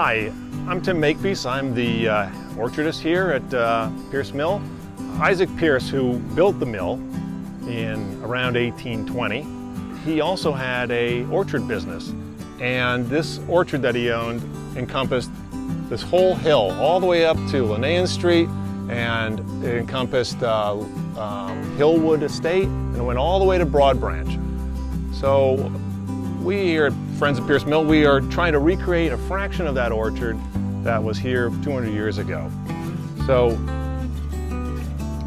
Hi, I'm Tim Makepeace. I'm the orchardist here at Peirce Mill. Isaac Peirce, who built the mill in around 1820, he also had an orchard business. And this orchard that he owned encompassed this whole hill, all the way up to Linnaean Street, and it encompassed Hillwood Estate, and it went all the way to Broad Branch. So we here at Friends of Peirce Mill, we are trying to recreate a fraction of that orchard that was here 200 years ago. So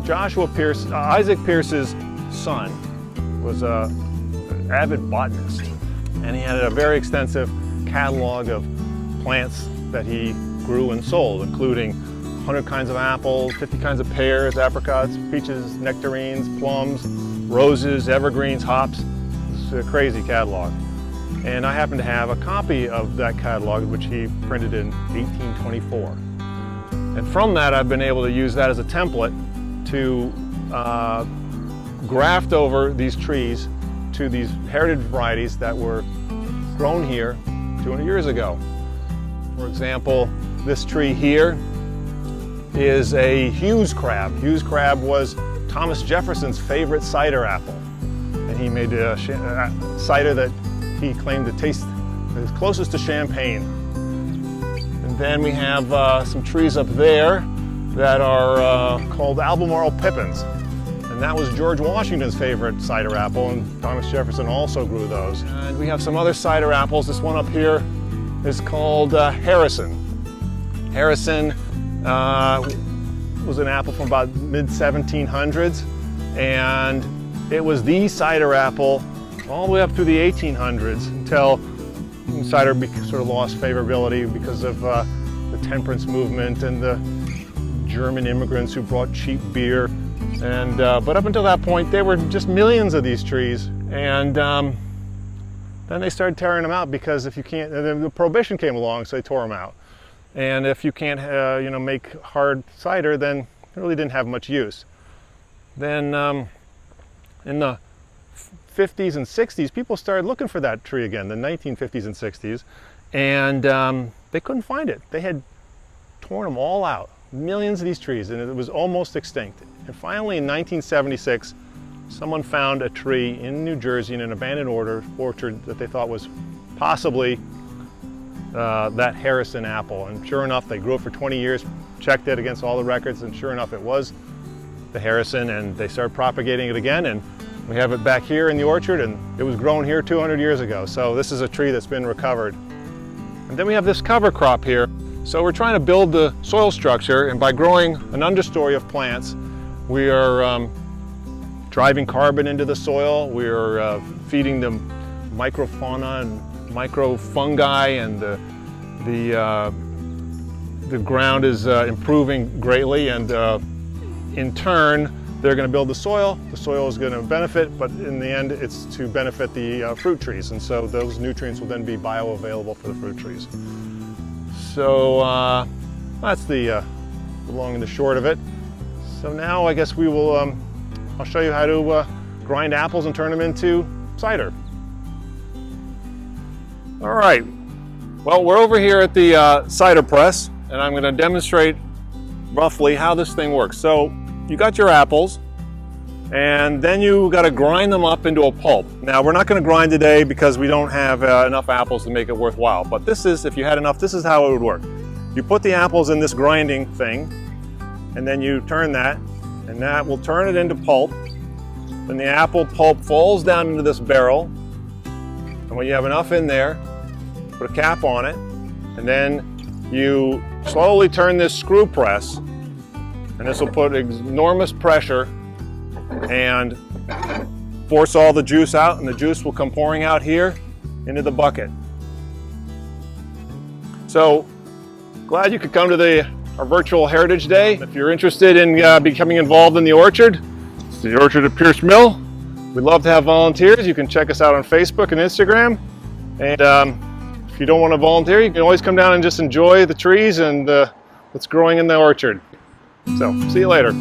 Joshua Peirce, Isaac Peirce's son, was an avid botanist, and he had a very extensive catalog of plants that he grew and sold, including 100 kinds of apples, 50 kinds of pears, apricots, peaches, nectarines, plums, roses, evergreens, hops. It's a crazy catalog. And I happen to have a copy of that catalog, which he printed in 1824. And from that, I've been able to use that as a template to graft over these trees to these heritage varieties that were grown here 200 years ago. For example, this tree here is a Hughes crab. Hughes crab was Thomas Jefferson's favorite cider apple. And he made a cider that he claimed to taste as closest to champagne. And then we have some trees up there that are called Albemarle pippins. And that was George Washington's favorite cider apple, and Thomas Jefferson also grew those. And we have some other cider apples. This one up here is called Harrison. Harrison was an apple from about mid-1700s, and it was the cider apple all the way up through the 1800s until cider sort of lost favorability because of the temperance movement and the German immigrants who brought cheap beer. And but up until that point, there were just millions of these trees, and then they started tearing them out because if you can't, the Prohibition came along, so they tore them out. And if you can't, make hard cider, then it really didn't have much use. Then in the 50s and 60s, people started looking for that tree again, the 1950s and 60s, and they couldn't find it. They had torn them all out, millions of these trees, and it was almost extinct. And finally in 1976, someone found a tree in New Jersey in an abandoned orchard that they thought was possibly that Harrison apple. And sure enough, they grew it for 20 years, checked it against all the records, and sure enough, it was the Harrison, and they started propagating it again, and we have it back here in the orchard, and it was grown here 200 years ago. So this is a tree that's been recovered. And then we have this cover crop here. So we're trying to build the soil structure, and by growing an understory of plants, we are driving carbon into the soil. We are feeding them microfauna and microfungi, and the ground is improving greatly, and in turn, they're going to build the soil. The soil is going to benefit, but in the end, it's to benefit the fruit trees, and so those nutrients will then be bioavailable for the fruit trees. So that's the long and the short of it. So now I guess we will, I'll show you how to grind apples and turn them into cider. All right, well, we're over here at the Cider Press, and I'm going to demonstrate roughly how this thing works. So you got your apples, and then you got to grind them up into a pulp. Now, we're not going to grind today because we don't have enough apples to make it worthwhile, but this is, if you had enough, this is how it would work. You put the apples in this grinding thing, and then you turn that, and that will turn it into pulp. Then the apple pulp falls down into this barrel, and when you have enough in there, put a cap on it, and then you slowly turn this screw press, and this will put enormous pressure and force all the juice out, and the juice will come pouring out here into the bucket. So glad you could come to our virtual Heritage Day. If you're interested in becoming involved in the orchard, it's the orchard at Peirce Mill. We'd love to have volunteers. You can check us out on Facebook and Instagram. And if you don't want to volunteer, you can always come down and just enjoy the trees and what's growing in the orchard. So, see you later.